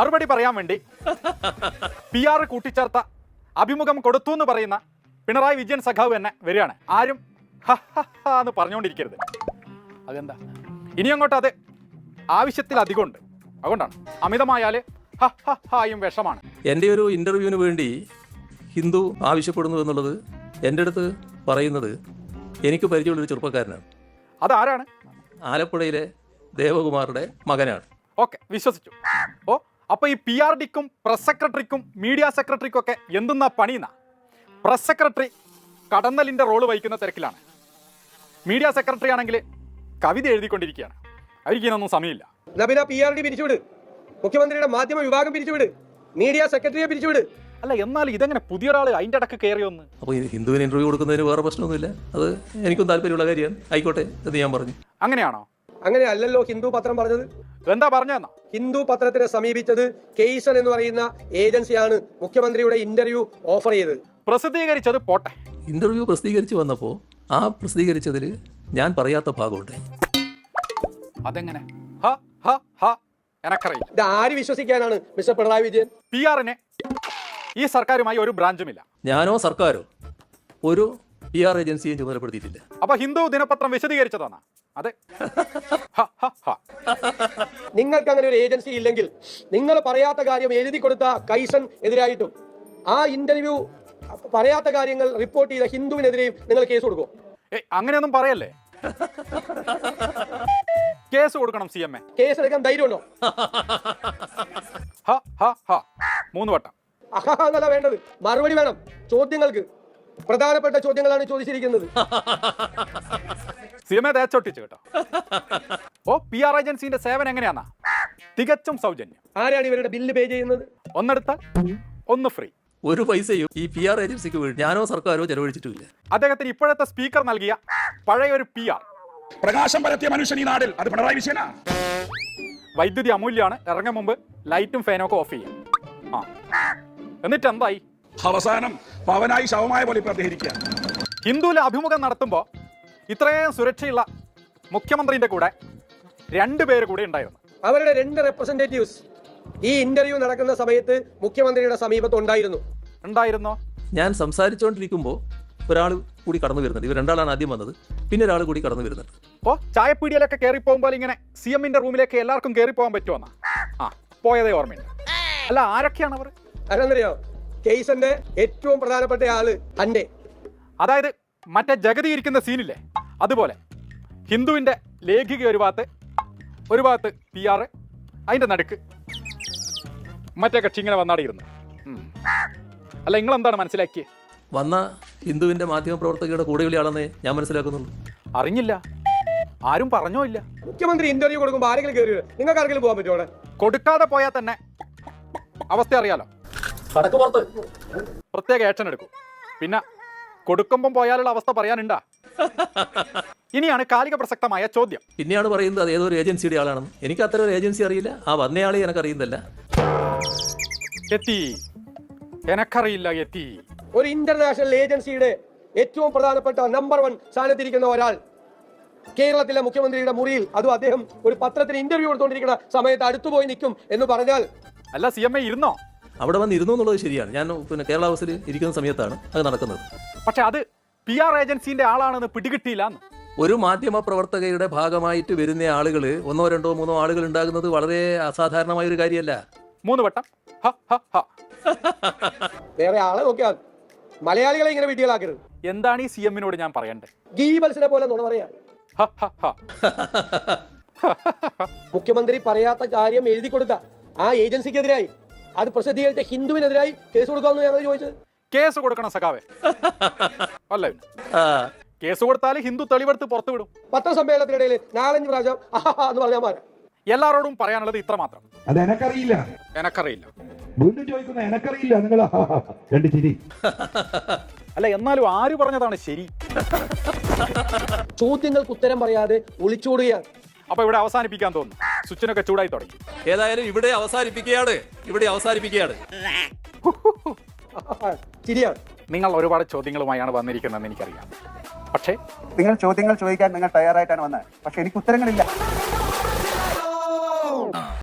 മറുപടി പറയാൻ വേണ്ടി PR കൂട്ടിച്ചേർത്ത അഭിമുഖം കൊടുത്തു എന്ന് പറയുന്ന പിണറായി വിജയൻ സഖാവ് തന്നെ വരികയാണ്. ആരും എന്ന് പറഞ്ഞുകൊണ്ടിരിക്കരുത്. അതെന്താ ഇനി അങ്ങോട്ട് അത് ആവശ്യത്തിലധികം ഉണ്ട്. അതുകൊണ്ടാണ് അമിതമായാൽ യും വിഷമാണ്. എൻ്റെ ഒരു ഇൻ്റർവ്യൂവിന് വേണ്ടി ഹിന്ദു ആവശ്യപ്പെടുന്നു എന്നുള്ളത് എൻ്റെ അടുത്ത് പറയുന്നത് എനിക്ക് പരിചയമുള്ളൊരു ചെറുപ്പക്കാരനാണ്. അതാരാണ്? ആലപ്പുഴയിലെ ദേവകുമാറുടെ മകനാണ്. ഓക്കെ, വിശ്വസിച്ചു. ഓ, അപ്പോൾ ഈ PRDക്കും പ്രസ് സെക്രട്ടറിക്കും മീഡിയ സെക്രട്ടറിക്കും ഒക്കെ എന്തെന്നാ പണിയെന്നാ? പ്രസ് സെക്രട്ടറി കടന്നലിൻ്റെ റോള് വഹിക്കുന്ന തിരക്കിലാണ്. മീഡിയ സെക്രട്ടറി ആണെങ്കിൽ കവിത എഴുതിക്കൊണ്ടിരിക്കുകയാണ്. അവരിക്കൊന്നും സമയമില്ല. PRD പിരിച്ചുവിട്, മുഖ്യമന്ത്രിയുടെ മാധ്യമ വിഭാഗം പിരിച്ചുവിട്, മീഡിയ സെക്രട്ടറിയെ പിരിച്ചുവിട്. അല്ല, എന്നാൽ ഇതെങ്ങനെ പുതിയ ഒരാൾ അതിൻ്റെ ഇടക്ക് കയറിയൊന്ന്? അപ്പോൾ ഹിന്ദുവിന് ഇൻ്റർവ്യൂ കൊടുക്കുന്നതിന് വേറെ പ്രശ്നമൊന്നുമില്ല. അത് എനിക്കും താല്പര്യമുള്ള കാര്യമാണ്. ആയിക്കോട്ടെ എന്ന് ഞാൻ പറഞ്ഞു. അങ്ങനെയാണോ? അങ്ങനെ അല്ലല്ലോ ഹിന്ദു പത്രം പറഞ്ഞത്. എന്താ പറഞ്ഞതെന്നാ? ഹിന്ദു പത്രത്തിനെ സമീപിച്ചത് കെയ്സൺ എന്ന് പറയുന്ന ഏജൻസിയാണ് മുഖ്യമന്ത്രിയുടെ ഇന്റർവ്യൂ ഓഫർ ചെയ്തത്. പ്രസിദ്ധീകരിച്ചത് പോട്ടെ, ഇന്റർവ്യൂ പ്രസിദ്ധീകരിച്ച് വന്നപ്പോൾ ആ പ്രസിദ്ധീകരിച്ചതിൽ ഞാൻ പറയാത്ത ഭാഗമുണ്ട്. അതെങ്ങനെ? എനക്കറിയില്ല. ഇത് ആര് വിശ്വസിക്കാനാണ് മിസ്റ്റർ പിണറായി വിജയൻ? PR-ന് ഈ സർക്കാരുമായി ഒരു ബ്രാഞ്ചുമില്ല. ഞാനോ സർക്കാരോ ഒരു PR ഏജൻസിയും ചുമതലപ്പെടുത്തിയിട്ടില്ല. അപ്പൊ ഹിന്ദു ദിനപത്രം വിശദീകരിച്ചതാണ്. അതെ. നിങ്ങൾക്ക് അങ്ങനെ ഒരു ഏജൻസി ഇല്ലെങ്കിൽ നിങ്ങൾ പറയാത്ത കാര്യം എഴുതി കൊടുത്ത കൈസൺ എതിരായിട്ടും ആ ഇന്റർവ്യൂ പറയാത്ത കാര്യങ്ങൾ റിപ്പോർട്ട് ചെയ്ത ഹിന്ദുവിനെതിരെയും നിങ്ങൾ കേസ് കൊടുക്കും? അങ്ങനെയൊന്നും പറയല്ലേ. കേസ് കൊടുക്കണം CMA. കേസ് എടുക്കാൻ ധൈര്യമുണ്ടോ? 3 വട്ടം. എന്നല്ല വേണ്ടത്, മറുപടി വേണം. ചോദ്യങ്ങൾക്ക് പ്രധാനപ്പെട്ട ചോദ്യങ്ങളാണ് ചോദിച്ചിരിക്കുന്നത്. CMA തേച്ചൊട്ടിച്ചു കേട്ടോ. ഓ, PR ഏജൻസിന്റെ സേവനം എങ്ങനെയാന്നാ? തികച്ചും സൗജന്യം. ആരാണ് ഇവരുടെ ബില്ല് പേ ചെയ്യുന്നത്? ഒന്നെടുത്താൽ ഒന്ന് ഫ്രീ. ഒരു പൈസയും ഈ PR ഏജൻസിക്ക് വേണ്ടി ഞാനോ സർക്കാരോ ചെലവഴിച്ചിട്ടുമില്ല. അദ്ദേഹത്തിന് ഇപ്പോഴത്തെ സ്പീക്കർ നൽകിയ പഴയ ഒരു PR പ്രകാശം പരത്തിയ മനുഷ്യൻ ഈ നാടിൽ അത് പിണറായി വിജയനാ. വൈദ്യുതി അമൂല്യാണ്. ഇറങ്ങും മുമ്പ് ലൈറ്റും ഫാനും ഒക്കെ ഓഫ് ചെയ്യും. എന്നിട്ട് എന്തായി? അവസാനം പവനായി ശവമായ പോലെ പ്രതികരിക്കുക. ഹിന്ദുവിലെ അഭിമുഖം നടത്തുമ്പോൾ ഇത്രയും സുരക്ഷയുള്ള മുഖ്യമന്ത്രിന്റെ കൂടെ 2 പേര് കൂടെ ഉണ്ടായിരുന്നു. അവരുടെ 2 റെപ്രസെന്റേറ്റീവ്സ് ഈ ഇന്റർവ്യൂ നടക്കുന്ന സമയത്ത് മുഖ്യമന്ത്രിയുടെ സമീപത്ത് ഉണ്ടായിരുന്നോ? ഞാൻ സംസാരിച്ചുകൊണ്ടിരിക്കുമ്പോൾ ഒരാൾ കൂടി കടന്നു വരുന്നുണ്ട്. ഇവർ 2 ആദ്യം വന്നത്, പിന്നെ ഒരാൾ കൂടി കടന്നു വരുന്നുണ്ട്. ഓ, ചായപ്പീടിയിലൊക്കെ കയറി പോകുമ്പോൾ ഇങ്ങനെ CM-ന്റെ റൂമിലേക്ക് എല്ലാവർക്കും കയറി പോകാൻ പറ്റുമെന്നാ? പോയതേ ഓർമ്മയില്ല. അല്ല, ആരൊക്കെയാണ് അവർ? അതെന്തറിയോ? കേസന്റെ ഏറ്റവും പ്രധാനപ്പെട്ട ആള് ഹൻഡെ. അതായത് മറ്റേ ജഗതി ഇരിക്കുന്ന സീനില്ലേ, അതുപോലെ ഹിന്ദുവിന്റെ ലേഖിക ഒരു ഭാഗത്ത് PR, അതിന്റെ നടുക്ക് മറ്റേ കക്ഷി ഇങ്ങനെ വന്നാടിയിരുന്നു. അല്ല, നിങ്ങളെന്താണ് മനസ്സിലാക്കിയത്? വന്ന ഹിന്ദുവിന്റെ മാധ്യമ പ്രവർത്തകരുടെ കൂടെയുള്ളയാളെന്നേ ഞാൻ മനസ്സിലാക്കുന്നുള്ളൂ. അറിഞ്ഞില്ല, ആരും പറഞ്ഞോ ഇല്ല. മുഖ്യമന്ത്രി ഇന്റർവ്യൂ കൊടുക്കുമ്പോൾ ആരെങ്കിലും കയറി നിങ്ങൾക്ക് ആരെങ്കിലും പോകാൻ പറ്റുമോ? കൊടുക്കാതെ പോയാൽ തന്നെ അവസ്ഥ അറിയാലോ. പ്രത്യേക ആക്ഷൻ എടുക്കും. പിന്നെ കൊടുക്കുമ്പം പോയാലുള്ള അവസ്ഥ പറയാനുണ്ടാ? ഇനിയാണ് കാലിക പ്രസക്തമായ ചോദ്യം. പിന്നെയാണ് പറയുന്നത് അത് ഏതൊരു ഏജൻസിയുടെ ആളാണെന്ന്. എനിക്ക് അത്ര ഒരു ഏജൻസി അറിയില്ല, ആ വന്നയാളെ എനിക്കറിയുന്നില്ല. എനക്കറിയില്ല. ഒരു ഇന്റർനാഷണൽ ഏജൻസിയുടെ ഏറ്റവും പ്രധാനപ്പെട്ട നമ്പർ 1 സ്ഥാനത്തിരിക്കുന്ന ഒരാൾ കേരളത്തിലെ മുഖ്യമന്ത്രിയുടെ മുറിയിൽ, അതും അദ്ദേഹം ഒരു പത്രത്തിന് ഇന്റർവ്യൂ കൊടുത്തുകൊണ്ടിരിക്കുന്ന സമയത്ത് അടുത്തുപോയി നിൽക്കും എന്ന് പറഞ്ഞാൽ? അല്ല, CMA ഇരുന്നോ? അവിടെ വന്ന് ഇരുന്നു എന്നുള്ളത് ശരിയാണ്. ഞാൻ കേരള ഹൗസിൽ ഇരിക്കുന്ന സമയത്താണ് അത് നടക്കുന്നത്. പക്ഷെ അത് PR ഏജൻസിന്റെ ആളാണെന്ന് പിടികിട്ടിയില്ല. ഒരു മാധ്യമ പ്രവർത്തകയുടെ ഭാഗമായിട്ട് വരുന്ന ആളുകൾ 1, 2, 3 ആളുകൾ ഉണ്ടാകുന്നത് വളരെ അസാധാരണമായ ഒരു കാര്യമല്ല. 3 വട്ടം. വേറെ ആളെ നോക്കിയാൽ മലയാളികളെ ഇങ്ങനെ വീഡിയോകളാക്കരുത്. എന്താണ് ഈ CM-നോട് ഞാൻ പറയണ്ടേ? ഗീബൽസിനെ പോലെ നുണ പറയാ. മുഖ്യമന്ത്രി പറയാത്ത കാര്യം എഴുതി കൊടുത്ത ആ ഏജൻസിക്കെതിരായി, അത് പ്രസിദ്ധീകരിച്ച ഹിന്ദുവിനെതിരായി കേസ് കൊടുക്കാമെന്ന് ഞങ്ങൾ ചോദിച്ചത്. കേസ് കൊടുക്കണം സഖാവേ. അല്ല, കേസ് കൊടുത്താൽ ഹിന്ദു തെളിവെടുത്ത് പുറത്തു വിടും. പത്രസമ്മേളനത്തിനിടയിൽ 4-5 പ്രാവശ്യം എന്ന് പറഞ്ഞാൽ മാറാം. എല്ലാവരോടും പറയാനുള്ളത് ഇത്ര മാത്രം. അത് എനക്കറിയില്ല. വീണ്ടും ചോദിക്കുന്ന എനക്കറിയില്ല. നിങ്ങൾ 2 ചിരി. അല്ല, എന്നാലും ആര് പറഞ്ഞതാണ് ശരി? ചോദ്യങ്ങൾക്ക് ഉത്തരം പറയാതെ ഒളിച്ചോടുകയാണ്. അപ്പൊ ഇവിടെ അവസാനിപ്പിക്കാൻ തോന്നുന്നു. സ്വിച്ചിനൊക്കെ ചൂടായി തുടങ്ങി. ഏതായാലും ഇവിടെ അവസാനിപ്പിക്കുകയാണ്. ശരിയാണ്. നിങ്ങൾ ഒരുപാട് ചോദ്യങ്ങളുമായാണ് വന്നിരിക്കുന്നതെന്ന് എനിക്കറിയാം. പക്ഷേ നിങ്ങൾ ചോദ്യങ്ങൾ ചോദിക്കാൻ നിങ്ങൾ തയ്യാറായിട്ടാണ് വന്നത്. പക്ഷെ എനിക്ക് ഉത്തരങ്ങളില്ല.